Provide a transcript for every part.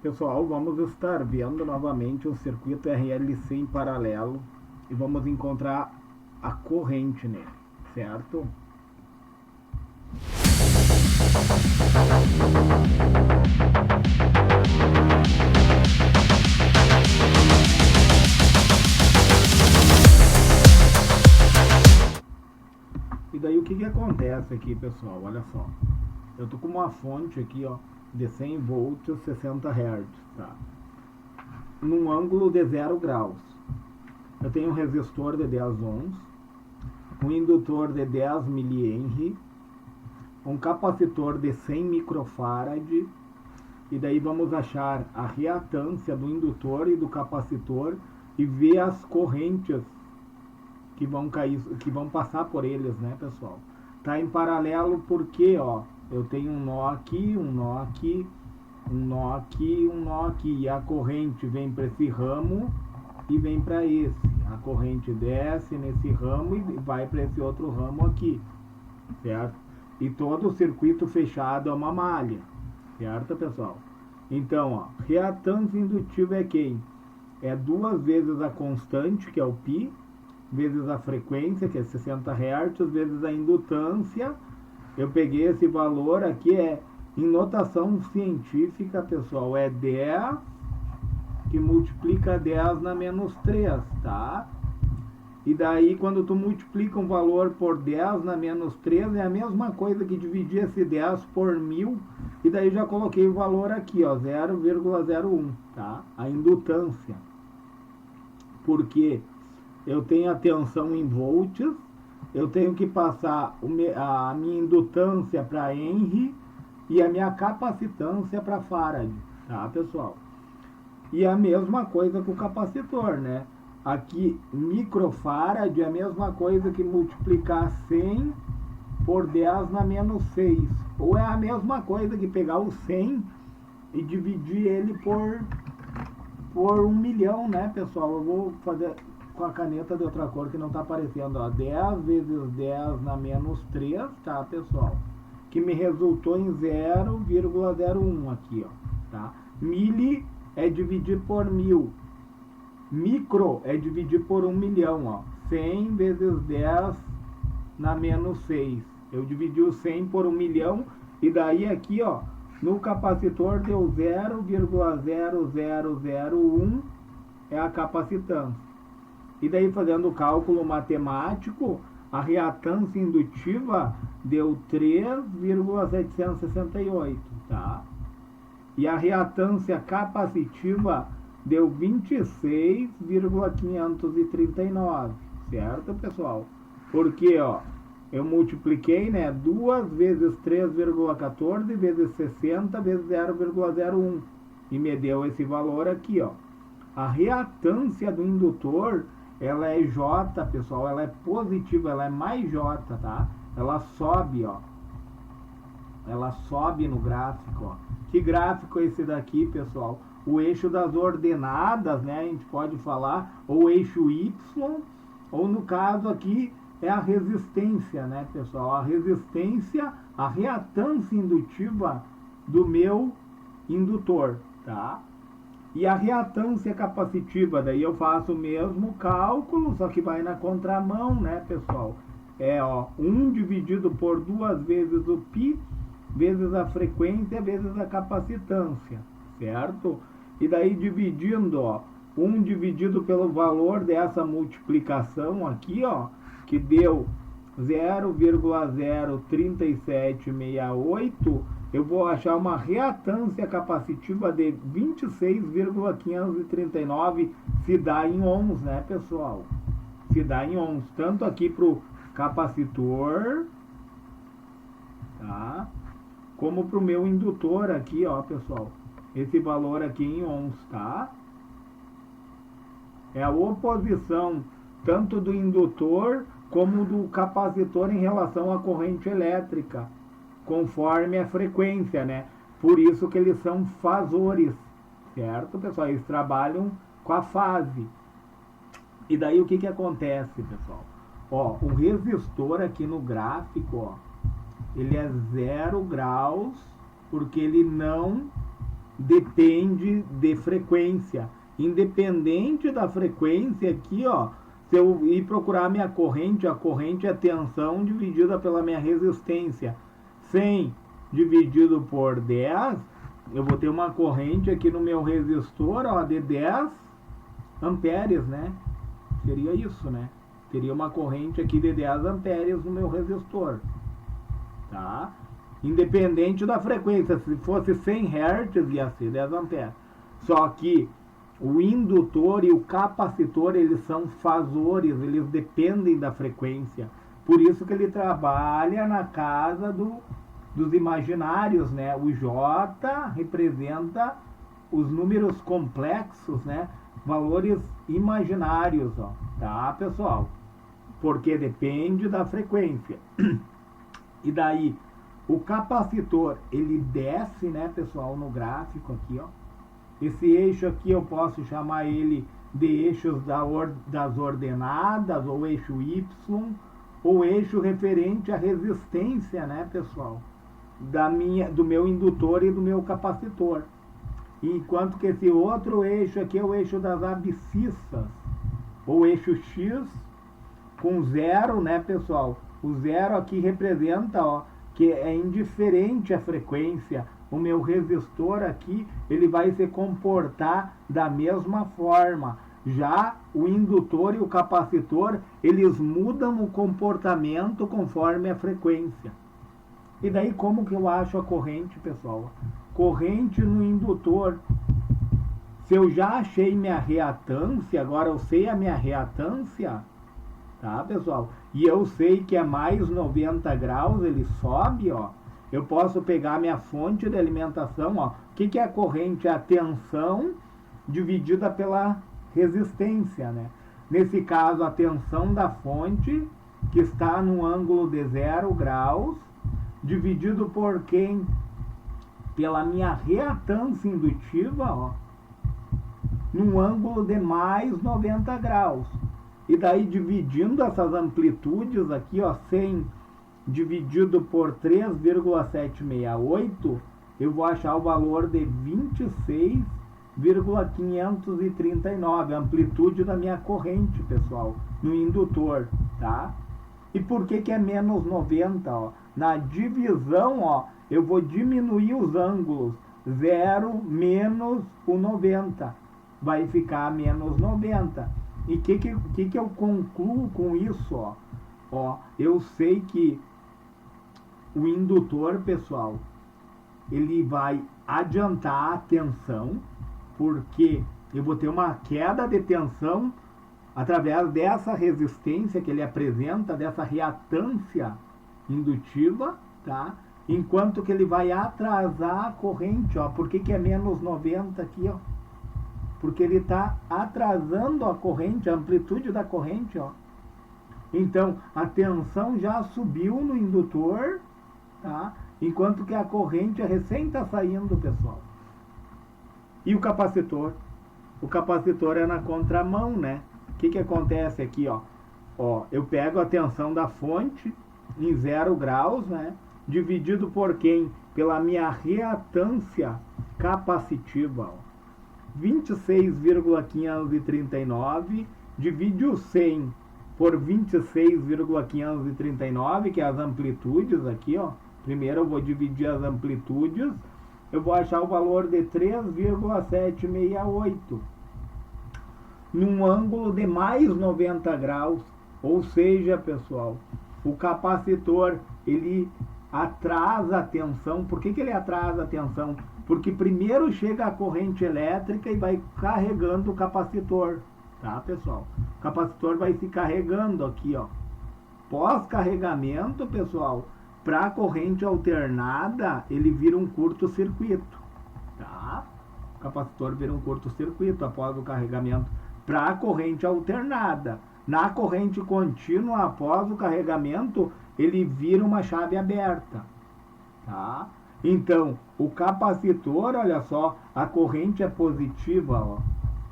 Pessoal, vamos estar vendo novamente o circuito RLC em paralelo e vamos encontrar a corrente nele, certo? E daí o que acontece aqui, pessoal? Olha só, eu tô com uma fonte aqui, ó, de 100 volts, 60 Hz, tá? Num ângulo de 0 graus. Eu tenho um resistor de 10 ohms, um indutor de 10 mH, um capacitor de 100 microfarad, e daí vamos achar a reatância do indutor e do capacitor e ver as correntes que vão cair, que vão passar por eles, né, pessoal? Tá em paralelo porque, ó, eu tenho um nó aqui, um nó aqui, um nó aqui, um nó aqui, e a corrente vem para esse ramo e vem para esse. A corrente desce nesse ramo e vai para esse outro ramo aqui, certo? E todo o circuito fechado é uma malha, certo, pessoal? Então, ó, reatância indutiva é quem? É 2 vezes a constante, que é o π, vezes a frequência, que é 60 Hz, vezes a indutância. Eu peguei esse valor aqui, em notação científica, pessoal, é 10 que multiplica 10 na menos 3, tá? E daí, quando tu multiplica um valor por 10 na menos 3, é a mesma coisa que dividir esse 10 por 1000. E daí já coloquei o valor aqui, ó, 0,01, tá? A indutância. Porque eu tenho a tensão em volts, eu tenho que passar a minha indutância para Henry e a minha capacitância para Farad, tá, pessoal? E a mesma coisa com o capacitor, né? Aqui, microfarad é a mesma coisa que multiplicar 100 por 10 na menos 6. Ou é a mesma coisa que pegar o 100 e dividir ele por 1 milhão, né, pessoal? Eu vou fazer com a caneta de outra cor que não está aparecendo, ó. 10 vezes 10 na menos 3, tá, pessoal? Que me resultou em 0,01 aqui, ó, tá? Mili é dividir por 1000. Micro é dividir por 1 milhão, ó. 100 vezes 10 na menos 6. Eu dividi o 100 por 1 milhão e daí aqui, ó, no capacitor deu 0,0001 é a capacitância. E daí, fazendo o cálculo matemático, a reatância indutiva deu 3,768, tá? E a reatância capacitiva deu 26,539, certo, pessoal? Porque, ó, eu multipliquei, né, 2 vezes 3,14 vezes 60 vezes 0,01 e me deu esse valor aqui, ó. A reatância do indutor, ela é J, pessoal, ela é positiva, ela é mais J, tá? Ela sobe, ó. Ela sobe no gráfico, ó. Que gráfico é esse daqui, pessoal? O eixo das ordenadas, né? A gente pode falar, ou o eixo Y, ou no caso aqui é a resistência, né, pessoal? A resistência, a reatância indutiva do meu indutor, tá? E a reatância capacitiva, daí eu faço o mesmo cálculo, só que vai na contramão, né, pessoal? É, ó, 1 dividido por 2 vezes o π, vezes a frequência, vezes a capacitância, certo? E daí dividindo, ó, 1 dividido pelo valor dessa multiplicação aqui, ó, que deu 0,03768, eu vou achar uma reatância capacitiva de 26,539, se dá em ohms, né, pessoal? Se dá em ohms, tanto aqui para o capacitor, tá? Como para o meu indutor aqui, ó, pessoal. Esse valor aqui em ohms, tá? É a oposição tanto do indutor como do capacitor em relação à corrente elétrica, conforme a frequência, né? Por isso que eles são fasores, certo, pessoal? Eles trabalham com a fase. E daí o que acontece, pessoal? Ó, o resistor aqui no gráfico, ó, ele é 0 graus, porque ele não depende de frequência. Independente da frequência aqui, ó, se eu ir procurar minha corrente, a corrente é tensão dividida pela minha resistência. 100 dividido por 10, eu vou ter uma corrente aqui no meu resistor, ó, de 10 amperes, né? Seria isso, né? Teria uma corrente aqui de 10 amperes no meu resistor, tá? Independente da frequência, se fosse 100 Hz ia ser 10 amperes. Só que o indutor e o capacitor, eles são fasores, eles dependem da frequência. Por isso que ele trabalha na casa dos imaginários, né? O J representa os números complexos, né? Valores imaginários, ó, tá, pessoal? Porque depende da frequência. E daí, o capacitor, ele desce, né, pessoal, no gráfico aqui, ó. Esse eixo aqui eu posso chamar ele de eixos das ordenadas, ou eixo Y, ou eixo referente à resistência, né, pessoal? Do meu indutor e do meu capacitor. Enquanto que esse outro eixo aqui é o eixo das abscissas, ou eixo X, com zero, né, pessoal? O zero aqui representa, ó, que é indiferente à frequência. O meu resistor aqui, ele vai se comportar da mesma forma. Já o indutor e o capacitor, eles mudam o comportamento conforme a frequência. E daí como que eu acho a corrente, pessoal? Corrente no indutor. Se eu já achei minha reatância, agora eu sei a minha reatância, tá, pessoal? E eu sei que é mais 90 graus, ele sobe, ó. Eu posso pegar minha fonte de alimentação, ó. O que é a corrente? É a tensão dividida pela resistência, né? Nesse caso, a tensão da fonte, que está no ângulo de 0 graus, dividido por quem? Pela minha reatância indutiva, ó, num ângulo de mais 90 graus. E daí, dividindo essas amplitudes aqui, ó, 100 dividido por 3,768, eu vou achar o valor de 26,539, a amplitude da minha corrente, pessoal, no indutor, tá? E por que é menos 90, ó? Na divisão, ó, eu vou diminuir os ângulos, 0 menos o 90, vai ficar menos 90. E o que eu concluo com isso, ó? Ó, eu sei que o indutor, pessoal, ele vai adiantar a tensão, porque eu vou ter uma queda de tensão através dessa resistência que ele apresenta, dessa reatância indutiva, tá? Enquanto que ele vai atrasar a corrente, ó. Por que é menos 90 aqui, ó? Porque ele está atrasando a corrente, a amplitude da corrente, ó. Então, a tensão já subiu no indutor, tá? Enquanto que a corrente recém está saindo, pessoal. E o capacitor? O capacitor é na contramão, né? O que acontece aqui, ó? Ó, eu pego a tensão da fonte em 0 graus, né? Dividido por quem? Pela minha reatância capacitiva, ó. 26,539 divide o 100 por 26,539, que é as amplitudes aqui, ó. Primeiro eu vou dividir as amplitudes, eu vou achar o valor de 3,768 num ângulo de mais 90 graus. Ou seja, pessoal, o capacitor, ele atrasa a tensão. Por que ele atrasa a tensão? Porque primeiro chega a corrente elétrica e vai carregando o capacitor, tá, pessoal? O capacitor vai se carregando aqui, ó. Pós-carregamento, pessoal, para a corrente alternada, ele vira um curto-circuito, tá? O capacitor vira um curto-circuito após o carregamento para a corrente alternada. Na corrente contínua, após o carregamento, ele vira uma chave aberta, tá? Então, o capacitor, olha só, a corrente é positiva, ó.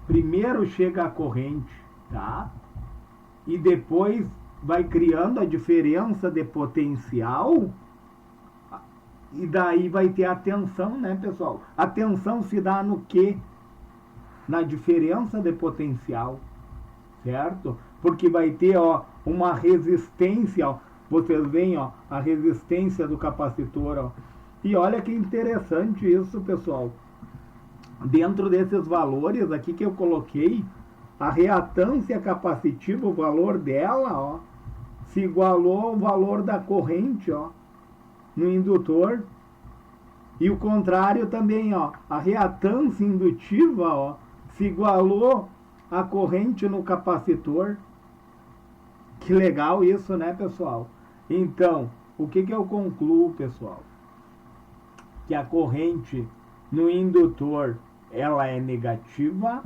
Primeiro chega a corrente, tá? E depois vai criando a diferença de potencial E daí vai ter a tensão, né, pessoal? A tensão se dá no quê? Na diferença de potencial, certo? Porque vai ter, ó, uma resistência, ó. Vocês veem, ó, a resistência do capacitor, ó. E olha que interessante isso, pessoal. Dentro desses valores aqui que eu coloquei, a reatância capacitiva, o valor dela, ó, se igualou ao valor da corrente, ó, no indutor. E o contrário também, ó, a reatância indutiva, ó, se igualou à corrente no capacitor. Que legal isso, né, pessoal? Então, o que eu concluo, pessoal? Que a corrente no indutor ela é negativa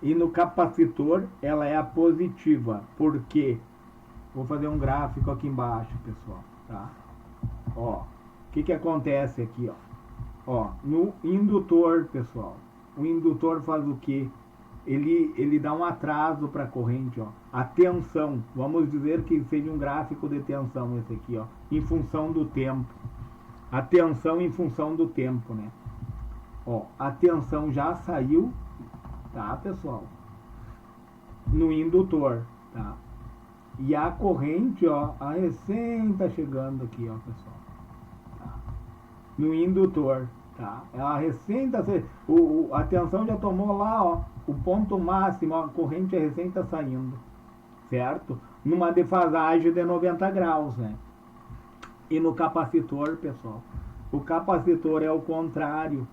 e no capacitor ela é a positiva. Por quê? Vou fazer um gráfico aqui embaixo, pessoal, tá? Ó, o que acontece aqui, ó? Ó, no indutor, pessoal, o indutor faz o quê? Ele dá um atraso para a corrente, ó. A tensão, vamos dizer que seja um gráfico de tensão esse aqui, ó, em função do tempo. A tensão em função do tempo, né? Ó, a tensão já saiu, tá, pessoal? No indutor, tá? E a corrente, ó, a recém tá chegando aqui, ó, pessoal. Tá? No indutor, tá? Ela recém tá a tensão já tomou lá, ó, o ponto máximo, a corrente recém tá saindo, certo? Numa defasagem de 90 graus, né? E no capacitor, pessoal, o capacitor é o contrário.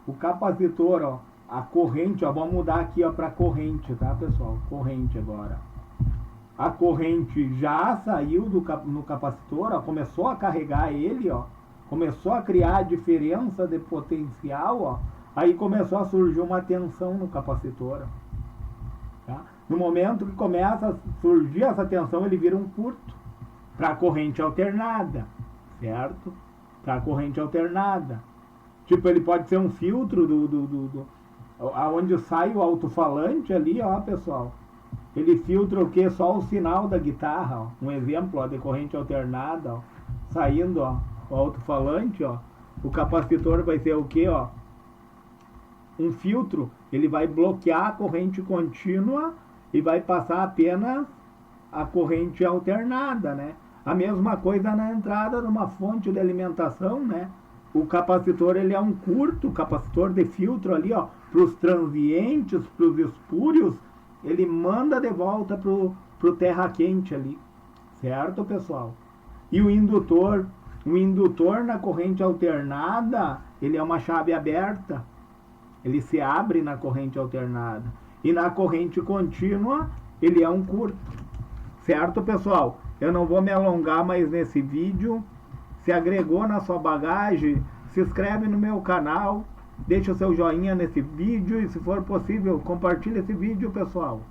O capacitor, ó, a corrente, ó, vamos mudar aqui, ó, para corrente, tá, pessoal? Corrente agora. A corrente já saiu no capacitor, ó, começou a carregar ele, ó, começou a criar a diferença de potencial, ó, aí começou a surgir uma tensão no capacitor, tá? No momento que começa a surgir essa tensão, ele vira um curto para a corrente alternada, certo? Para a corrente alternada. Tipo, ele pode ser um filtro aonde sai o alto-falante ali, ó, pessoal. Ele filtra o que? Só o sinal da guitarra, ó. Um exemplo, ó, de corrente alternada, ó, saindo, ó, o alto-falante, ó. O capacitor vai ser o que, ó? Um filtro. Ele vai bloquear a corrente contínua e vai passar apenas a corrente alternada, né? A mesma coisa na entrada de uma fonte de alimentação, né? O capacitor, ele é um curto, capacitor de filtro ali, ó, para os transientes, para os espúrios, ele manda de volta pro terra quente ali, certo, pessoal? E o indutor na corrente alternada, ele é uma chave aberta, ele se abre na corrente alternada. E na corrente contínua, ele é um curto, certo, pessoal? Eu não vou me alongar mais nesse vídeo. Se agregou na sua bagagem, se inscreve no meu canal, deixa o seu joinha nesse vídeo e, se for possível, compartilhe esse vídeo, pessoal.